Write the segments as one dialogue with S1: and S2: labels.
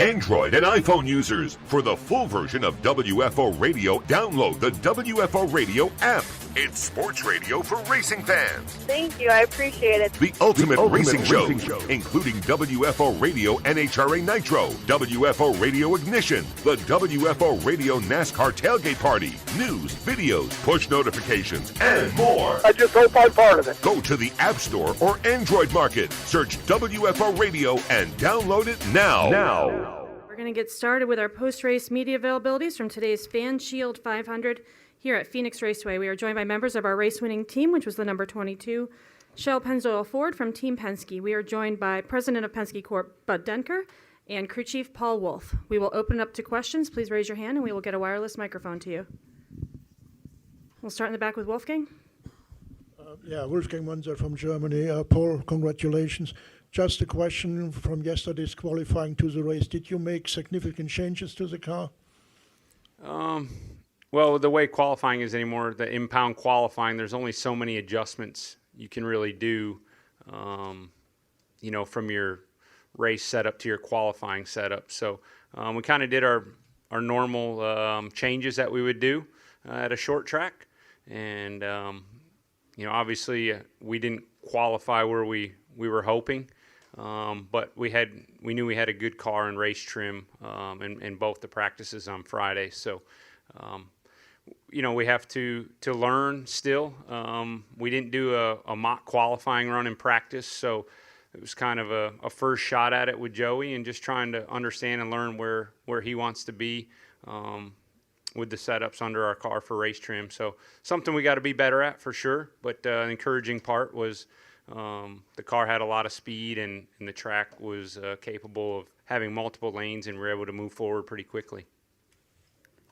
S1: Android and iPhone users. For the full version of WFO Radio, download the WFO Radio app. It's sports radio for racing fans.
S2: Thank you. I appreciate it.
S1: The ultimate racing show, including WFO Radio NHRA Nitro, WFO Radio Ignition, the WFO Radio NASCAR Tailgate Party, news, videos, push notifications, and more.
S3: I just hope I'm part of it.
S1: Go to the App Store or Android Market, search WFO Radio, and download it now.
S4: We're going to get started with our post-race media availabilities from today's FanShield 500 here at Phoenix Raceway. We are joined by members of our race-winning team, which was the number 22, Shell Pennzoil Ford from Team Penske. We are joined by President of Penske Corp, Bud Denker, and Crew Chief Paul Wolfe. We will open it up to questions. Please raise your hand, and we will get a wireless microphone to you. We'll start in the back with Wolfgang.
S5: Wolfgang Munzer from Germany. Paul, congratulations. Just a question from yesterday's qualifying to the race. Did you make significant changes to the car?
S6: Well, the way qualifying is anymore, the impound qualifying, there's only so many adjustments you can really do, from your race setup to your qualifying setup. So we kind of did our normal changes that we would do at a short track. And, obviously we didn't qualify where we were hoping. But we knew we had a good car and race trim in both the practices on Friday. So, we have to learn still. We didn't do a mock qualifying run in practice, so it was kind of a first shot at it with Joey and just trying to understand and learn where he wants to be with the setups under our car for race trim. So something we got to be better at for sure, but the encouraging part was the car had a lot of speed and the track was capable of having multiple lanes, and we were able to move forward pretty quickly.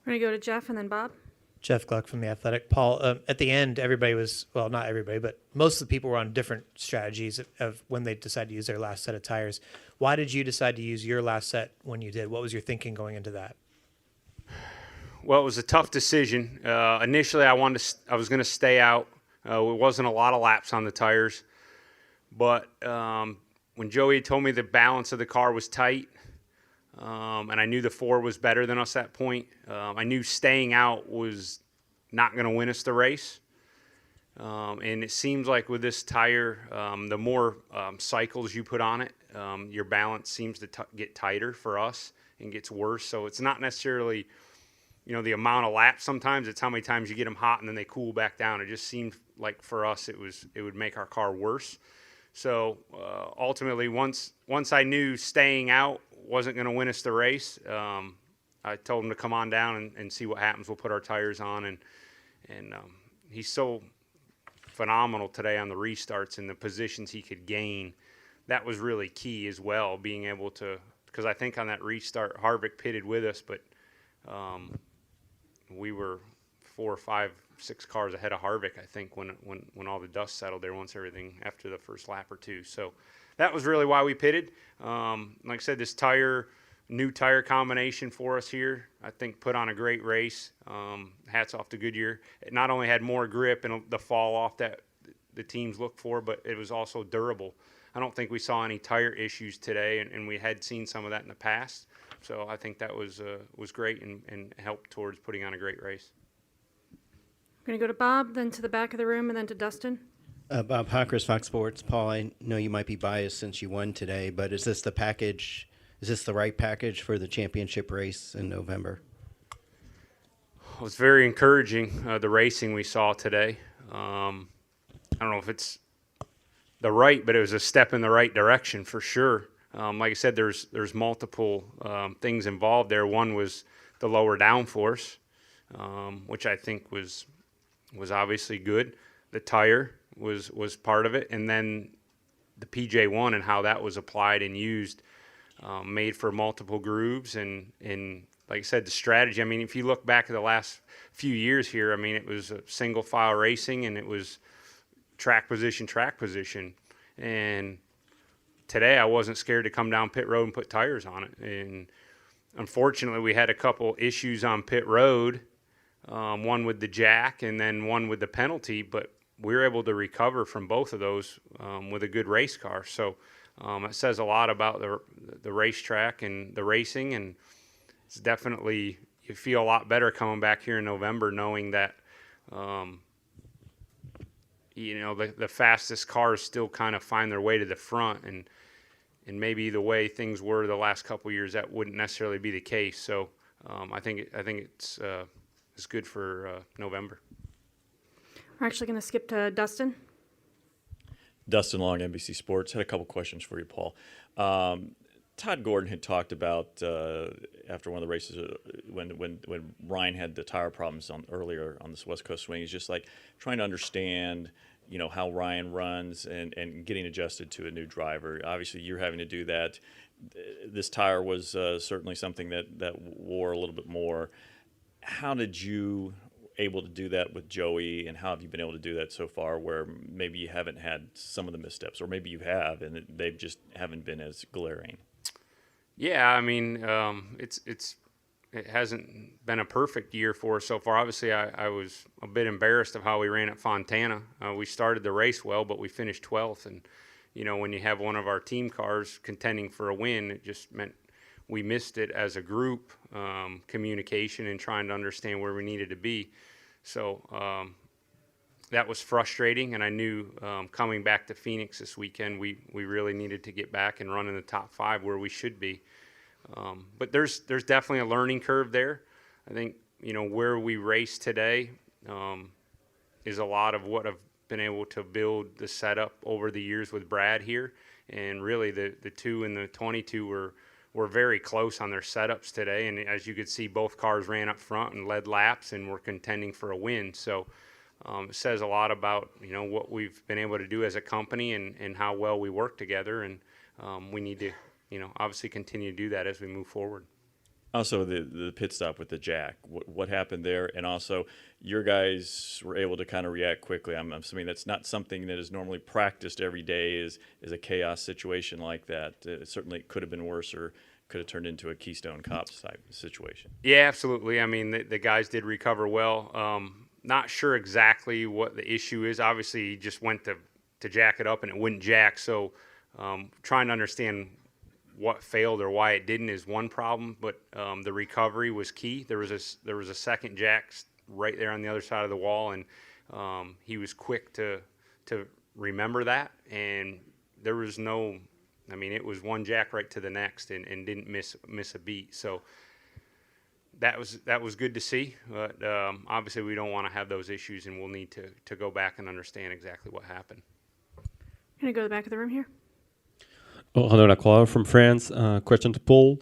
S4: We're going to go to Jeff and then Bob.
S7: Jeff Gluck from The Athletic. Paul, at the end, everybody was, well, not everybody, but most of the people were on different strategies of when they decided to use their last set of tires. Why did you decide to use your last set when you did? What was your thinking going into that?
S6: Well, it was a tough decision. Initially, I was going to stay out. It wasn't a lot of laps on the tires. But when Joey told me the balance of the car was tight, and I knew the Ford was better than us at that point, I knew staying out was not going to win us the race. And it seems like with this tire, the more cycles you put on it, your balance seems to get tighter for us and gets worse. So it's not necessarily, the amount of laps sometimes. It's how many times you get them hot and then they cool back down. It just seemed like for us it would make our car worse. So ultimately, once I knew staying out wasn't going to win us the race, I told him to come on down and see what happens. We'll put our tires on, and he's so phenomenal today on the restarts and the positions he could gain. That was really key as well, being able to, because I think on that restart, Harvick pitted with us, but we were 4, 5, 6 cars ahead of Harvick, I think, when all the dust settled there once everything after the first lap or two. So that was really why we pitted. Like I said, this new tire combination for us here, I think put on a great race. Hats off to Goodyear. It not only had more grip and the fall off that the teams look for, but it was also durable. I don't think we saw any tire issues today, and we had seen some of that in the past. So I think that was great and helped towards putting on a great race.
S4: We're going to go to Bob, then to the back of the room, and then to Dustin.
S8: Bob Hockers, Fox Sports. Paul, I know you might be biased since you won today, but is this the package? Is this the right package for the championship race in November?
S6: It was very encouraging, the racing we saw today. I don't know if it's the right, but it was a step in the right direction for sure. Like I said, there's multiple things involved there. One was the lower downforce, which I think was obviously good. The tire was part of it, and then the PJ1 and how that was applied and used, made for multiple grooves, and like I said, the strategy. I mean, if you look back at the last few years here, I mean, it was a single file racing, and it was track position, and today I wasn't scared to come down pit road and put tires on it. And unfortunately, we had a couple issues on pit road, one with the jack and then one with the penalty, but we were able to recover from both of those with a good race car. So It says a lot about the racetrack and the racing, and it's definitely, you feel a lot better coming back here in November knowing that, the fastest cars still kind of find their way to the front, and maybe the way things were the last couple of years, that wouldn't necessarily be the case. So I think it's good for November.
S4: We're actually going to skip to Dustin.
S3: Dustin Long, NBC Sports. Had a couple questions for you, Paul. Todd Gordon had talked about after one of the races when Ryan had the tire problems earlier on this West Coast swing. He's just like trying to understand, how Ryan runs and getting adjusted to a new driver. Obviously, you're having to do that. This tire was certainly something that wore a little bit more. How did you able to do that with Joey, and how have you been able to do that so far where maybe you haven't had some of the missteps, or maybe you have and they just haven't been as glaring?
S6: Yeah, I mean, it hasn't been a perfect year for us so far. Obviously, I was a bit embarrassed of how we ran at Fontana. We started the race well, but we finished 12th, and when you have one of our team cars contending for a win, it just meant we missed it as a group, communication and trying to understand where we needed to be. So that was frustrating, and I knew coming back to Phoenix this weekend, we really needed to get back and run in the top 5 where we should be. But there's definitely a learning curve there. I think, where we race today is a lot of what I've been able to build the setup over the years with Brad here. And really the 2 and the 22 were very close on their setups today. And as you could see, both cars ran up front and led laps and were contending for a win. So it says a lot about, what we've been able to do as a company and how well we work together. And we need to, obviously continue to do that as we move forward.
S3: Also, the pit stop with the jack, what happened there? And also, your guys were able to kind of react quickly. I'm assuming that's not something that is normally practiced every day, is a chaos situation like that. Certainly, it could have been worse or could have turned into a Keystone Cops type situation.
S6: Yeah, absolutely. I mean, the guys did recover well. Not sure exactly what the issue is. Obviously, he just went to jack it up and it wouldn't jack. So trying to understand what failed or why it didn't is one problem, but the recovery was key. There was a second jack right there on the other side of the wall, and he was quick to remember that, and there was no, I mean, it was one jack right to the next and didn't miss a beat. So that was good to see, but obviously we don't want to have those issues, and we'll need to go back and understand exactly what happened.
S4: I'm going to go to the back of the room here.
S9: Renaud Lacroix from France. Question to Paul.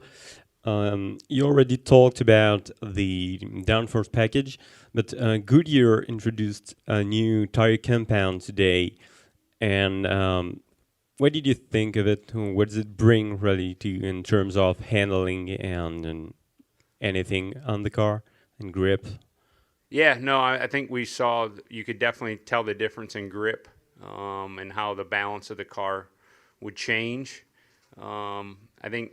S9: You already talked about the downforce package, but Goodyear introduced a new tire compound today. And what did you think of it? What does it bring really to you in terms of handling and anything on the car and grip?
S6: Yeah, no, I think you could definitely tell the difference in grip and how the balance of the car would change. I think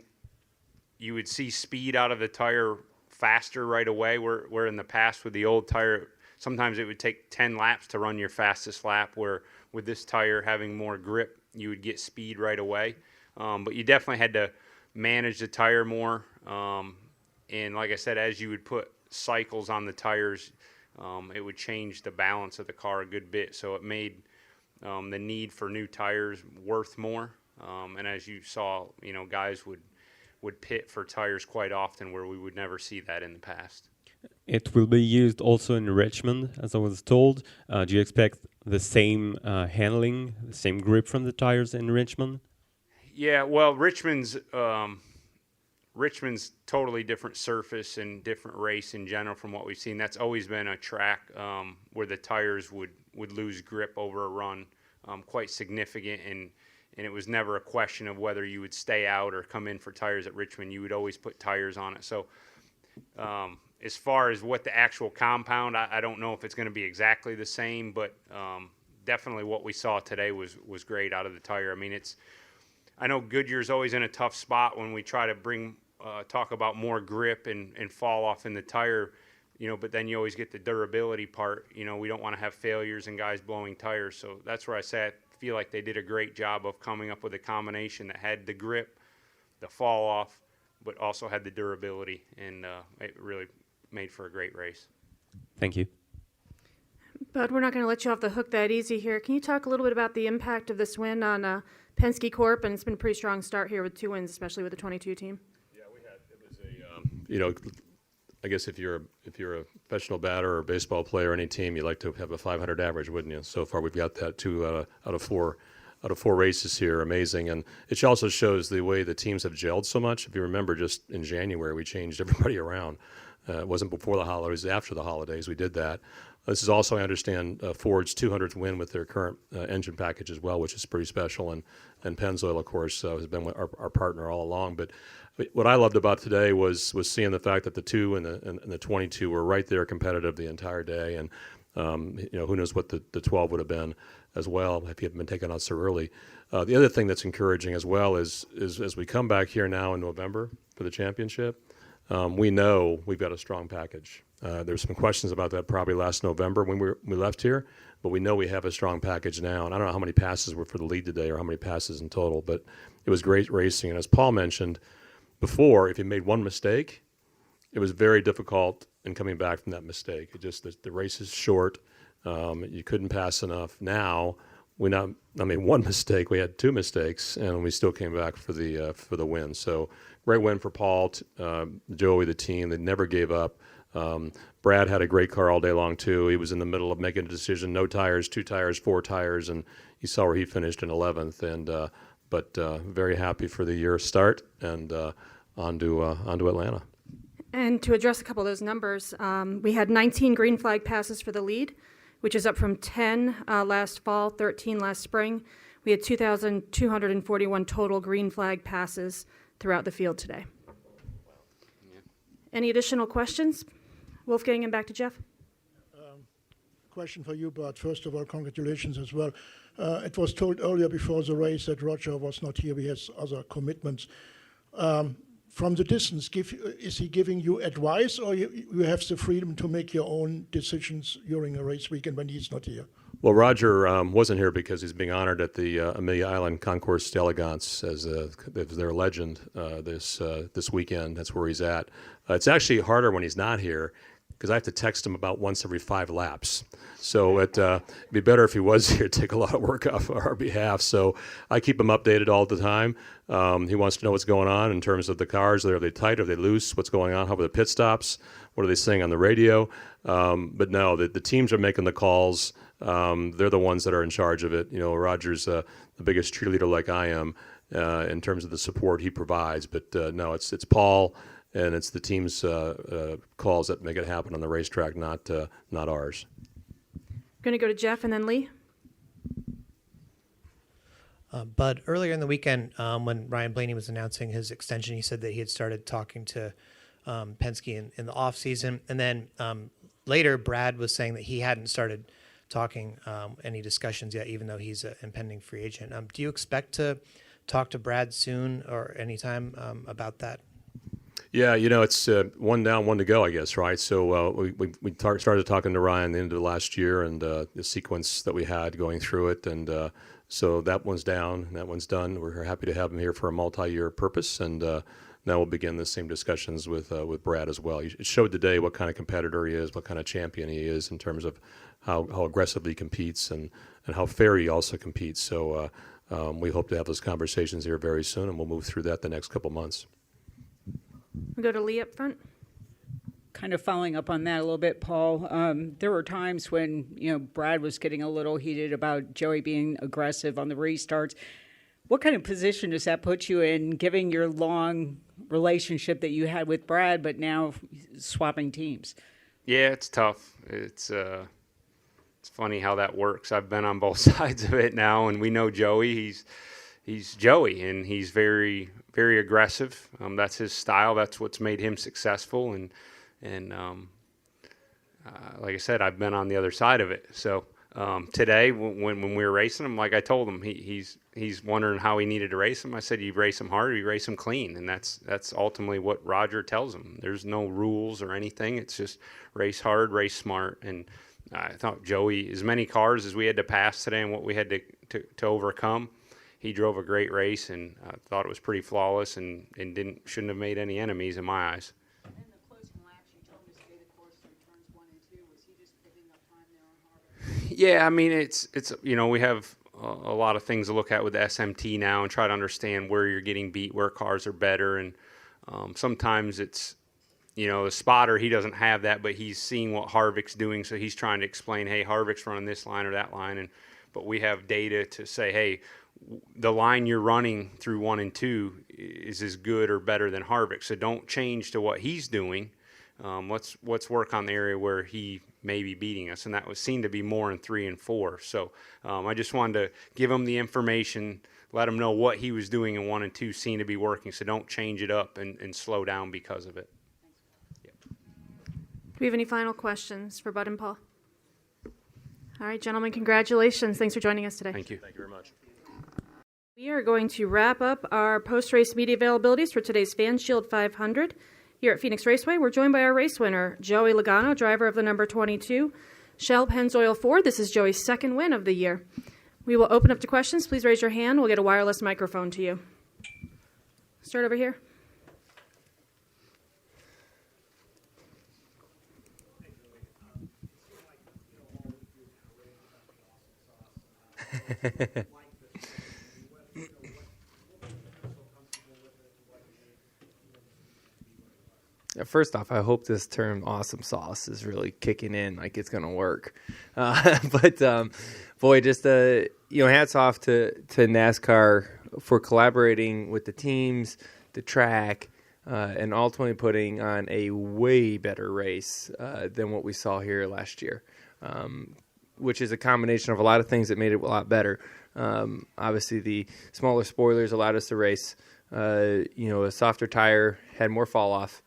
S6: you would see speed out of the tire faster right away, where in the past with the old tire, sometimes it would take 10 laps to run your fastest lap, where with this tire having more grip, you would get speed right away. But you definitely had to manage the tire more. And like I said, as you would put cycles on the tires, it would change the balance of the car a good bit. So it made the need for new tires worth more. And as you saw, guys would pit for tires quite often where we would never see that in the past.
S9: It will be used also in Richmond, as I was told. Do you expect the same handling, the same grip from the tires in Richmond?
S6: Yeah, well, Richmond's totally different surface and different race in general from what we've seen. That's always been a track where the tires would lose grip over a run quite significant, and it was never a question of whether you would stay out or come in for tires at Richmond. You would always put tires on it. So as far as what the actual compound, I don't know if it's going to be exactly the same, but definitely what we saw today was great out of the tire. I mean, I know Goodyear's always in a tough spot when we try to talk about more grip and fall off in the tire, but then you always get the durability part. We don't want to have failures and guys blowing tires. So that's where I say I feel like they did a great job of coming up with a combination that had the grip, the fall off, but also had the durability, and it really made for a great race.
S9: Thank you.
S4: Bud, we're not going to let you off the hook that easy here. Can you talk a little bit about the impact of this win on Penske Corp? And it's been a pretty strong start here with 2 wins, especially with the 22 team.
S10: Yeah, we had. It was a, you know, I guess if you're a professional batter or baseball player, any team, you like to have a 500 average, wouldn't you? So far, we've got that 2 out of 4 races here. Amazing, and it also shows the way the teams have gelled so much. If you remember, just in January, we changed everybody around. It wasn't before the holidays; after the holidays, we did that. This is also, I understand, Ford's 200th win with their current engine package as well, which is pretty special. And Pennzoil, of course, has been our partner all along. But what I loved about today was seeing the fact that the 2 and the 22 were right there competitive the entire day. And who knows what the 12 would have been as well if he hadn't been taken out so early. The other thing that's encouraging as well is as we come back here now in November for the championship, we know we've got a strong package. There's some questions about that probably last November when we left here, but we know we have a strong package now. And I don't know how many passes were for the lead today or how many passes in total, but it was great racing. And as Paul mentioned before, if you made one mistake, it was very difficult in coming back from that mistake. It just the race is short. You couldn't pass enough. Now one mistake. We had 2 mistakes, and we still came back for the win. So great win for Paul, Joey, the team. They never gave up. Brad had a great car all day long too. He was in the middle of making a decision: no tires, 2 tires, 4 tires, and you saw where he finished in 11th. And but very happy for the year start and on to Atlanta.
S4: And to address a couple of those numbers, we had 19 green flag passes for the lead, which is up from 10 last fall, 13 last spring. We had 2,241 total green flag passes throughout the field today. Any additional questions? Wolfgang, and back to Jeff.
S5: Question for you, Bart. First of all, congratulations as well. It was told earlier before the race that Roger was not here. He has other commitments. From the distance, is he giving you advice, or you have the freedom to make your own decisions during a race weekend when he's not here?
S10: Well, Roger wasn't here because he's being honored at the Amelia Island Concours d'Elegance as their legend this weekend. That's where he's at. It's actually harder when he's not here because I have to text him about once every 5 laps. So it'd be better if he was here, take a lot of work off our behalf. So I keep him updated all the time. He wants to know what's going on in terms of the cars. Are they tight? Are they loose? What's going on? How about the pit stops? What are they saying on the radio? But no, the teams are making the calls. They're the ones that are in charge of it. You know, Roger's the biggest cheerleader like I am in terms of the support he provides. But no, it's Paul and it's the team's calls that make it happen on the racetrack, not ours.
S4: Going to go to Jeff and then Lee.
S7: Bud, earlier in the weekend, when Ryan Blaney was announcing his extension, he said that he had started talking to Penske in the off season, and then later Brad was saying that he hadn't started talking any discussions yet, even though he's an impending free agent. Do you expect to talk to Brad soon or anytime about that?
S10: Yeah, you know, it's one down, one to go, I guess, right? So we started talking to Ryan at the end of last year and the sequence that we had going through it. And so that one's down, that one's done. We're happy to have him here for a multi-year purpose. And now we'll begin the same discussions with Brad as well. It showed today what kind of competitor he is, what kind of champion he is in terms of how aggressively he competes and how fair he also competes. So we hope to have those conversations here very soon, and we'll move through that the next couple months.
S4: We'll go to Lee up front.
S11: Kind of following up on that a little bit, Paul. There were times when, Brad was getting a little heated about Joey being aggressive on the restarts. What kind of position does that put you in, given your long relationship that you had with Brad, but now swapping teams?
S6: Yeah, it's tough. It's funny how that works. I've been on both sides of it now, and we know Joey. He's Joey, and he's very, very aggressive. That's his style. That's what's made him successful. And like I said, I've been on the other side of it. So today, when we were racing him, like I told him, he's wondering how he needed to race him. I said, you race him hard or you race him clean, and that's ultimately what Roger tells him. There's no rules or anything. It's just race hard, race smart, and I thought Joey, as many cars as we had to pass today and what we had to overcome, he drove a great race, and I thought it was pretty flawless and shouldn't have made any enemies in my eyes.
S11: And the closing laps, you told me today the course through turns 1 and 2. Was he just picking up time there on Harvick?
S6: Yeah, I mean, it's we have a lot of things to look at with the SMT now and try to understand where you're getting beat, where cars are better, and sometimes it's, the spotter, he doesn't have that, but he's seeing what Harvick's doing, so he's trying to explain, hey, Harvick's running this line or that line, but we have data to say, hey, the line you're running through 1 and 2 is as good or better than Harvick, so don't change to what he's doing. Let's work on the area where he may be beating us, and that was seen to be more in 3 and 4. So I just wanted to give him the information, let him know what he was doing in 1 and 2 seemed to be working, so don't change it up and slow down because of it.
S4: Do we have any final questions for Bud and Paul? All right, gentlemen, congratulations. Thanks for joining us today.
S6: Thank you.
S10: Thank you very much.
S4: We are going to wrap up our post-race media availabilities for today's FanShield 500 here at Phoenix Raceway. We're joined by our race winner, Joey Logano, driver of the number 22 Shell Pennzoil Ford. This is Joey's second win of the year. We will open up to questions. Please raise your hand. We'll get a wireless microphone to you. Start over here.
S12: First off, I hope this term "awesome sauce" is really kicking in, like it's going to work. But boy, just hats off to NASCAR for collaborating with the teams, the track, and ultimately putting on a way better race than what we saw here last year, which is a combination of a lot of things that made it a lot better. Obviously, the smaller spoilers allowed us to race. A softer tire had more fall off.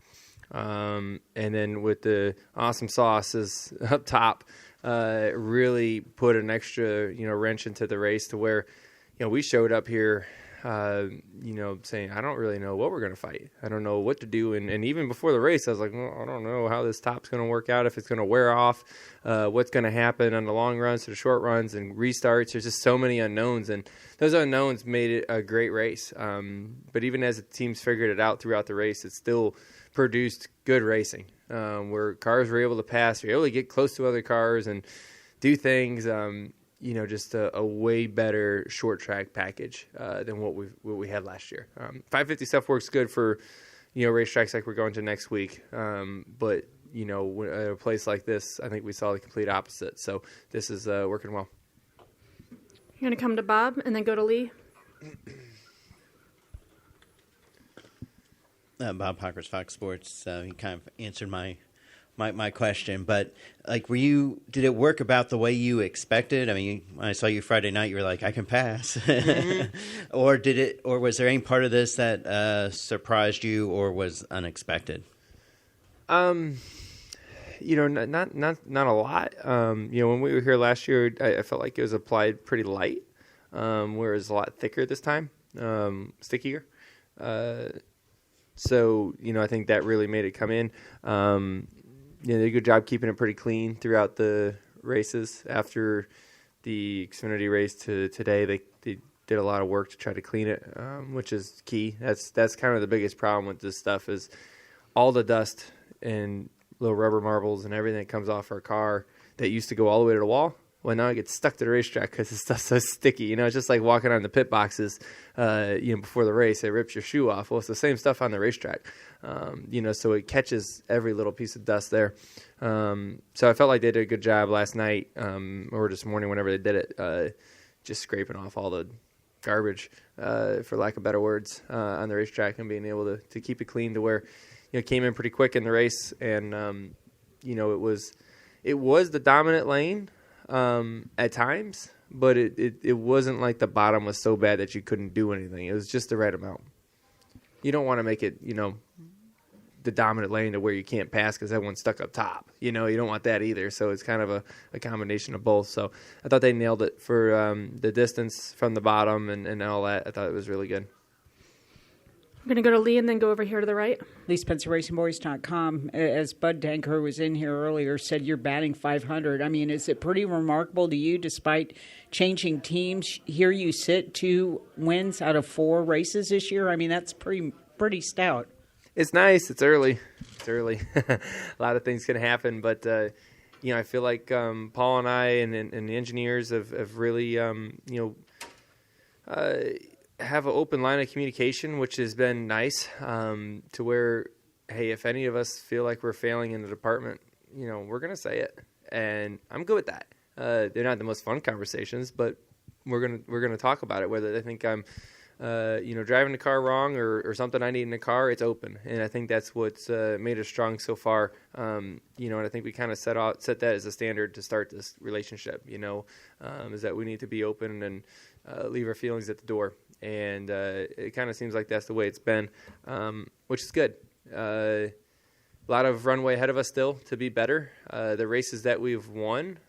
S12: And then with the awesome sauces up top, really put an extra, wrench into the race to where, we showed up here, saying, I don't really know what we're going to fight. I don't know what to do. And even before the race, I was like, well, I don't know how this top's going to work out, if it's going to wear off, what's going to happen on the long runs to the short runs and restarts. There's just so many unknowns, and those unknowns made it a great race. But even as the teams figured it out throughout the race, it still produced good racing, where cars were able to pass, were able to get close to other cars and do things, just a way better short track package than what we had last year. 550 stuff works good for, racetracks like we're going to next week. But, at a place like this, I think we saw the complete opposite. So this is working well.
S4: You're going to come to Bob and then go to Lee.
S8: Bob Pockers, Fox Sports. He kind of answered my question, but did it work about the way you expected? I mean, when I saw you Friday night, you were like, I can pass. Mm-hmm. or was there any part of this that surprised you or was unexpected?
S12: Not a lot. When we were here last year, I felt like it was applied pretty light, whereas a lot thicker this time, stickier. So, I think that really made it come in. They did a good job keeping it pretty clean throughout the races. After the Xfinity race to today, they did a lot of work to try to clean it, which is key. That's kind of the biggest problem with this stuff is all the dust and little rubber marbles and everything that comes off our car that used to go all the way to the wall. Well, now it gets stuck to the racetrack because the stuff's so sticky. It's just like walking on the pit boxes, before the race. It rips your shoe off. Well, it's the same stuff on the racetrack, so it catches every little piece of dust there. So I felt like they did a good job last night or this morning whenever they did it, just scraping off all the garbage, for lack of better words, on the racetrack and being able to keep it clean to where, it came in pretty quick in the race. And, it was the dominant lane. At times, but it wasn't like the bottom was so bad that you couldn't do anything. It was just the right amount. You don't want to make it, the dominant lane to where you can't pass because everyone's stuck up top. You don't want that either. So it's kind of a combination of both. So I thought they nailed it for the distance from the bottom and all that. I thought it was really good.
S4: We're going to go to Lee and then go over here to the right.
S11: LeeSpencerRacingBoys.com. As Bud Denker was in here earlier, said you're batting 500. I mean, is it pretty remarkable to you, despite changing teams? Here you sit, 2 wins out of 4 races this year. I mean, that's pretty stout.
S12: It's nice. It's early. A lot of things can happen, but I feel like Paul and I and the engineers have really have an open line of communication, which has been nice, to where, hey, if any of us feel like we're failing in the department, we're going to say it. And I'm good with that. They're not the most fun conversations, but we're going to talk about it. Whether they think I'm, driving the car wrong or something I need in the car, it's open. And I think that's what's made us strong so far. And I think we kind of set that as a standard to start this relationship, is that we need to be open and leave our feelings at the door. And it kind of seems like that's the way it's been, which is good. A lot of runway ahead of us still to be better. The races that we've won,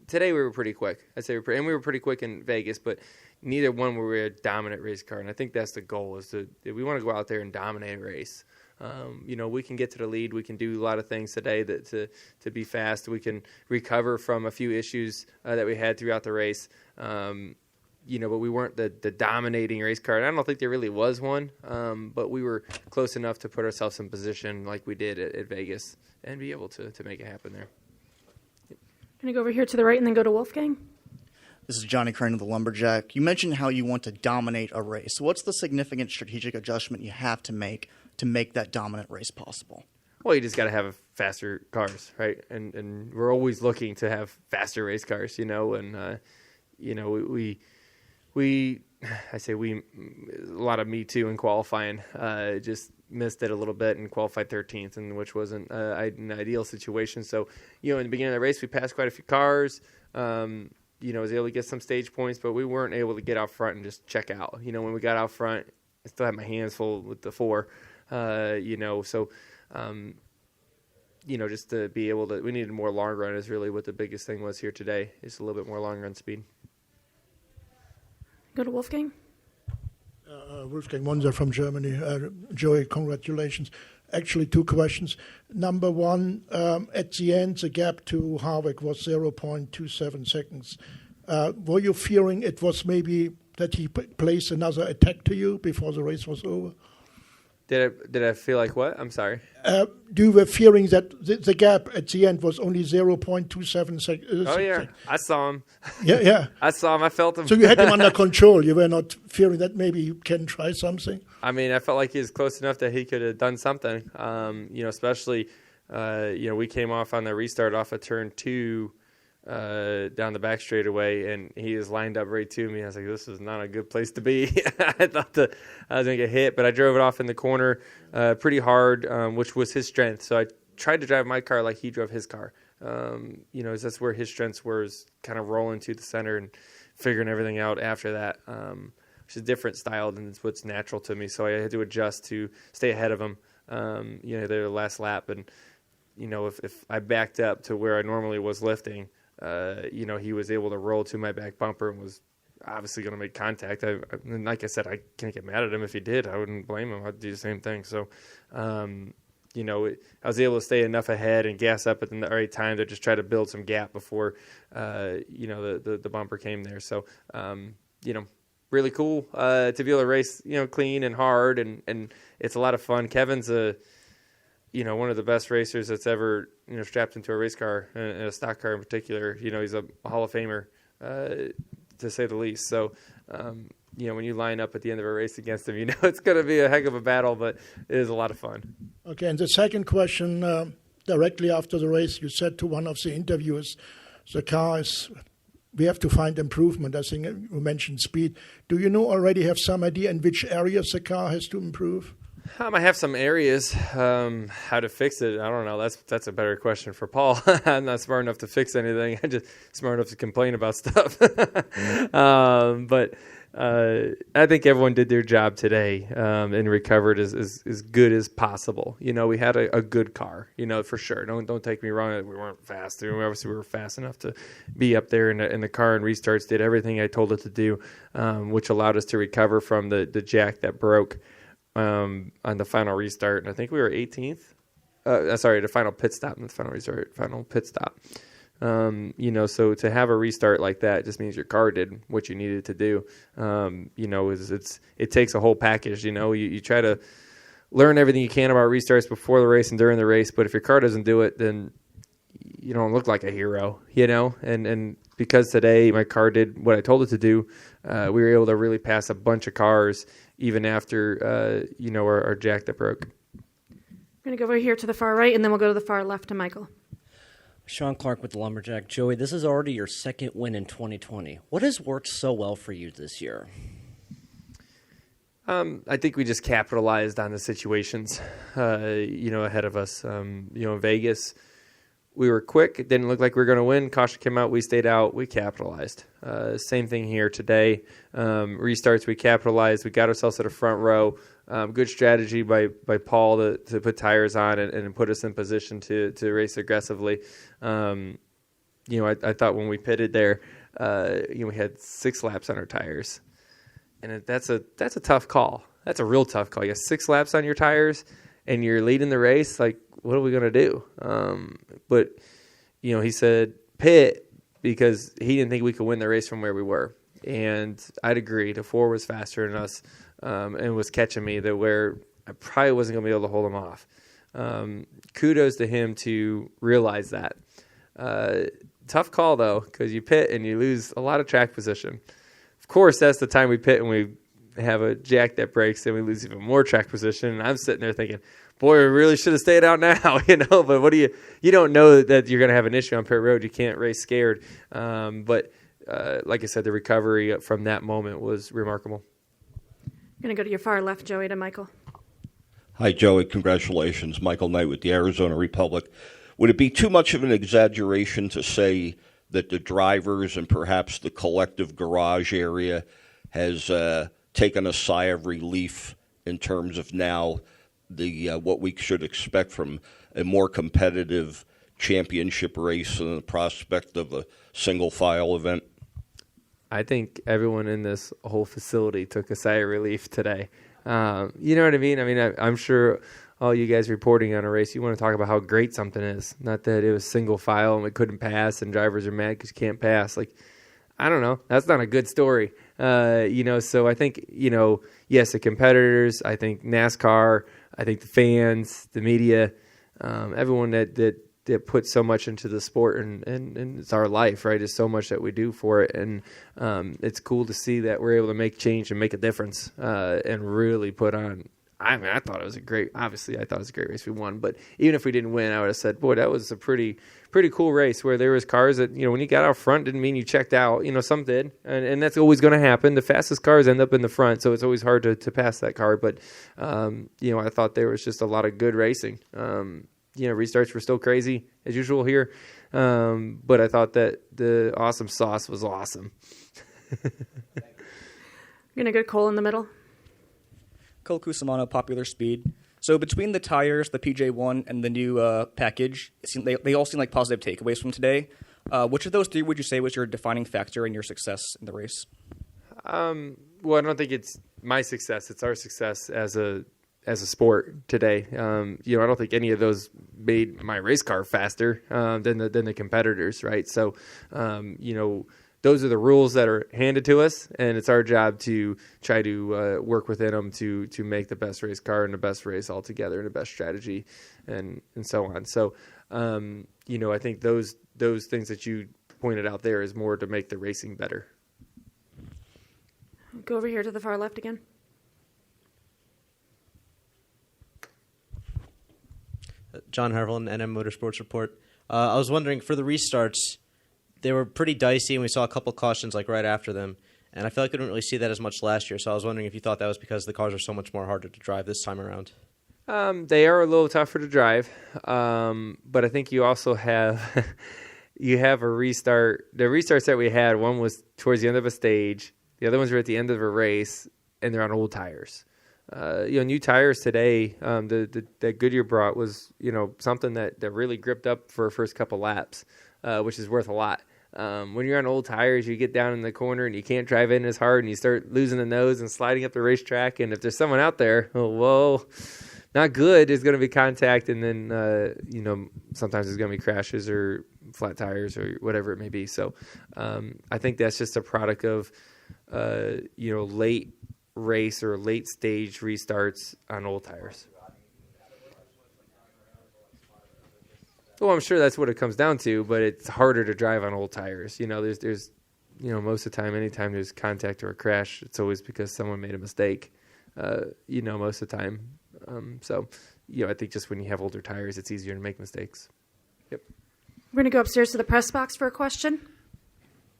S12: today we were pretty quick. I'd say we were pretty quick in Vegas, but neither one were we a dominant race car. And I think that's the goal, we want to go out there and dominate a race. We can get to the lead. We can do a lot of things today to be fast. We can recover from a few issues that we had throughout the race. But we weren't the dominating race car. And I don't think there really was one, but we were close enough to put ourselves in position like we did at Vegas and be able to make it happen there.
S4: Going to go over here to the right and then go to Wolfgang.
S13: This is Johnny Crane of the Lumberjack. You mentioned how you want to dominate a race. What's the significant strategic adjustment you have to make that dominant race possible?
S12: Well, you just got to have faster cars, right? And we're always looking to have faster race cars, and I say we, a lot of me too in qualifying, just missed it a little bit and qualified 13th, and which wasn't an ideal situation. So, in the beginning of the race, we passed quite a few cars. Was able to get some stage points, but we weren't able to get out front and just check out. When we got out front, I still had my hands full with the 4. Just to be able to, we needed more long run is really what the biggest thing was here today. Is a little bit more long run speed.
S4: Go to Wolfgang.
S5: Wolfgang Monzer from Germany. Joey, congratulations. Actually, 2 questions. Number 1, at the end, the gap to Harvick was 0.27 seconds. Were you fearing it was maybe that he placed another attack to you before the race was over?
S12: Did I feel like what? I'm sorry.
S5: You were fearing that the gap at the end was only 0.27 seconds.
S12: Oh, yeah. I saw him.
S5: Yeah.
S12: I saw him. I felt him.
S5: So you had him under control. You were not fearing that maybe you can try something? I
S12: mean, I felt like he was close enough that he could have done something, especially, we came off on the restart off of turn 2 down the back straightaway, and he was lined up right to me. I was like, this is not a good place to be. I thought I was going to get hit, but I drove it off in the corner pretty hard, which was his strength. So I tried to drive my car like he drove his car. That's where his strengths were, is kind of rolling to the center and figuring everything out after that, which is a different style than what's natural to me. So I had to adjust to stay ahead of him, their last lap. And, if I backed up to where I normally was lifting, he was able to roll to my back bumper and was obviously going to make contact. And like I said, I can't get mad at him if he did. I wouldn't blame him. I'd do the same thing. So, I was able to stay enough ahead and gas up at the right time to just try to build some gap before, the bumper came there. So, really cool to be able to race, clean and hard, and it's a lot of fun. Kevin's one of the best racers that's ever, strapped into a race car, and a stock car in particular. He's a Hall of Famer, to say the least. So, when you line up at the end of a race against him, it's going to be a heck of a battle, but it is a lot of fun. Okay,
S5: and the second question, directly after the race, you said to one of the interviewers, the car is, we have to find improvement. I think you mentioned speed. Do you already have some idea in which areas the car has to improve?
S12: I have some areas. How to fix it, I don't know. That's a better question for Paul. I'm not smart enough to fix anything. I'm just smart enough to complain about stuff. But I think everyone did their job today and recovered as good as possible. We had a good car, for sure. Don't take me wrong. We weren't fast. Obviously, we were fast enough to be up there in the car, and restarts did everything I told it to do, which allowed us to recover from the jack that broke. on the final restart, and I think we were 18th. The final pit stop, not the final restart, final pit stop. So to have a restart like that just means your car did what you needed to do. It takes a whole package. You try to learn everything you can about restarts before the race and during the race, but if your car doesn't do it, then you don't look like a hero, and because today my car did what I told it to do, we were able to really pass a bunch of cars even after, our jack that broke.
S4: We're going to go over here to the far right, and then we'll go to the far left to Michael.
S14: Sean Clark with the Lumberjack. Joey, this is already your second win in 2020. What has worked so well for you this year?
S12: I think we just capitalized on the situations, ahead of us. In Vegas, we were quick. It didn't look like we were going to win. Caution came out. We stayed out. We capitalized. Same thing here today. Restarts, we capitalized. We got ourselves to the front row. Good strategy by Paul to put tires on and put us in position to race aggressively. I thought when we pitted there, we had 6 laps on our tires. And that's a tough call. That's a real tough call. You have 6 laps on your tires, and you're leading the race. Like, what are we going to do? But he said pit because he didn't think we could win the race from where we were. And I'd agree. The 4 was faster than us and was catching me that where I probably wasn't going to be able to hold him off. Kudos to him to realize that. Tough call, though, because you pit and you lose a lot of track position. Of course, that's the time we pit and we have a jack that breaks and we lose even more track position. And I'm sitting there thinking, boy, we really should have stayed out now, But what do you don't know that you're going to have an issue on pit road. You can't race scared. But like I said, the recovery from that moment was remarkable.
S4: I'm going to go to your far left, Joey, to Michael.
S15: Hi, Joey. Congratulations. Michael Knight with the Arizona Republic. Would it be too much of an exaggeration to say that the drivers and perhaps the collective garage area has taken a sigh of relief in terms of now the what we should expect from a more competitive championship race and the prospect of a single file event?
S12: I think everyone in this whole facility took a sigh of relief today. You know what I mean? I mean, I'm sure all you guys reporting on a race, you want to talk about how great something is. Not that it was single file and we couldn't pass and drivers are mad because you can't pass. Like, I don't know. That's not a good story. So I think, yes, the competitors, I think NASCAR, I think the fans, the media, everyone that put so much into the sport and it's our life, right? It's so much that we do for it. And it's cool to see that we're able to make change and make a difference and really put on. I thought it was a great race we won. But even if we didn't win, I would have said, boy, that was a pretty cool race where there was cars that, when you got out front didn't mean you checked out. Some did. And that's always going to happen. The fastest cars end up in the front, so it's always hard to pass that car. But, I thought there was just a lot of good racing. Restarts were still crazy as usual here. But I thought that the awesome sauce was awesome.
S4: We're going to go Cole in the middle.
S16: Cole Cusimano, Popular Speed. So between the tires, the PJ1, and the new package, they all seem like positive takeaways from today. Which of those 3 would you say was your defining factor in your success in the race?
S12: Well, I don't think it's my success. It's our success as a sport today. I don't think any of those made my race car faster than the competitors, right? So, those are the rules that are handed to us, and it's our job to try to work within them to make the best race car and the best race altogether and the best strategy and so on. So, I think those things that you pointed out there is more to make the racing better.
S4: Go over here to the far left again.
S14: John Harville, NM Motorsports Report. I was wondering, for the restarts, they were pretty dicey, and we saw a couple cautions right after them. And I feel like I didn't really see that as much last year, so I was wondering if you thought that was because the cars are so much more harder to drive this time around.
S12: They are a little tougher to drive, but I think you also have you have a restart. The restarts that we had, one was towards the end of a stage, the other ones were at the end of a race, and they're on old tires. New tires today that Goodyear brought was something that really gripped up for a first couple laps, which is worth a lot. When you're on old tires, you get down in the corner and you can't drive in as hard, and you start losing the nose and sliding up the racetrack. And if there's someone out there, not good, there's going to be contact, and then sometimes there's going to be crashes or flat tires or whatever it may be. So I think that's just a product of late race or late stage restarts on old tires. Well, I'm sure that's what it comes down to, but it's harder to drive on old tires. There's most of the time, anytime there's contact or a crash, it's always because someone made a mistake, most of the time. I think just when you have older tires, it's easier to make mistakes. Yep.
S4: We're going to go upstairs to the press box for a question.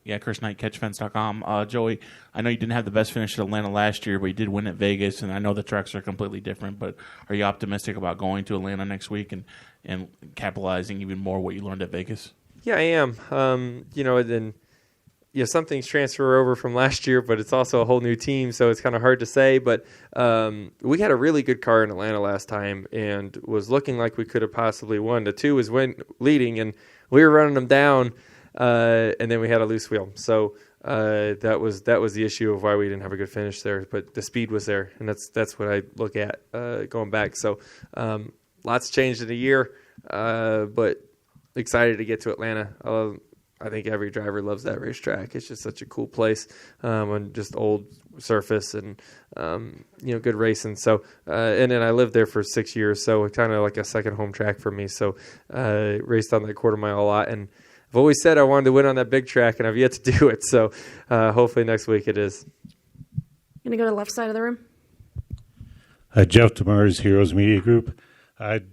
S17: Yeah, Chris Knight, CatchFence.com. Joey, I know you didn't have the best finish at Atlanta last year, but you did win at Vegas, and I know the tracks are completely different, but are you optimistic about going to Atlanta next week and capitalizing even more what you learned at Vegas?
S12: Yeah, I am. Some things transfer over from last year, but it's also a whole new team, so it's kind of hard to say. But we had a really good car in Atlanta last time and was looking like we could have possibly won. The 2 was leading, and we were running them down. And then we had a loose wheel, so that was the issue of why we didn't have a good finish there. But the speed was there, and that's what I look at going back. So lots changed in a year, but excited to get to Atlanta. I think every driver loves that racetrack. It's just such a cool place on just old surface and good racing. So and then I lived there for 6 years, so kind of like a second home track for me. So raced on that quarter mile a lot, and I've always said I wanted to win on that big track, and I've yet to do it. So hopefully next week it is.
S4: Going to go to the left side of the room.
S18: Jeff Demers, Heroes Media Group.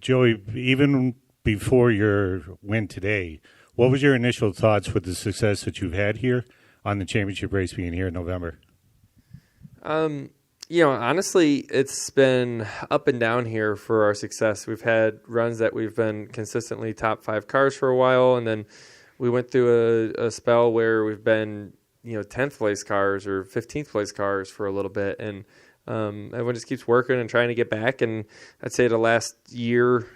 S18: Joey, even before your win today, what was your initial thoughts with the success that you've had here on the championship race being here in November?
S12: Honestly, it's been up and down here for our success. We've had runs that we've been consistently top 5 cars for a while, and then we went through a spell where we've been, 10th place cars or 15th place cars for a little bit, and everyone just keeps working and trying to get back. And I'd say the last year,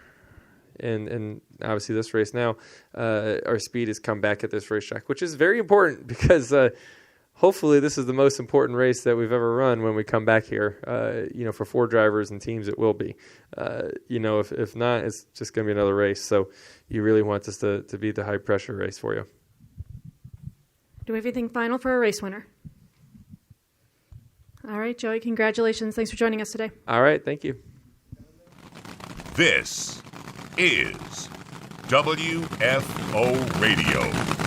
S12: and obviously this race now, our speed has come back at this racetrack, which is very important because hopefully this is the most important race that we've ever run when we come back here. For 4 drivers and teams, it will be. If not, it's just going to be another race. So you really want this to be the high pressure race for you.
S4: Do we have anything final for a race winner? All right, Joey, congratulations. Thanks for joining us today.
S12: All right, thank you.
S1: This is WFO Radio.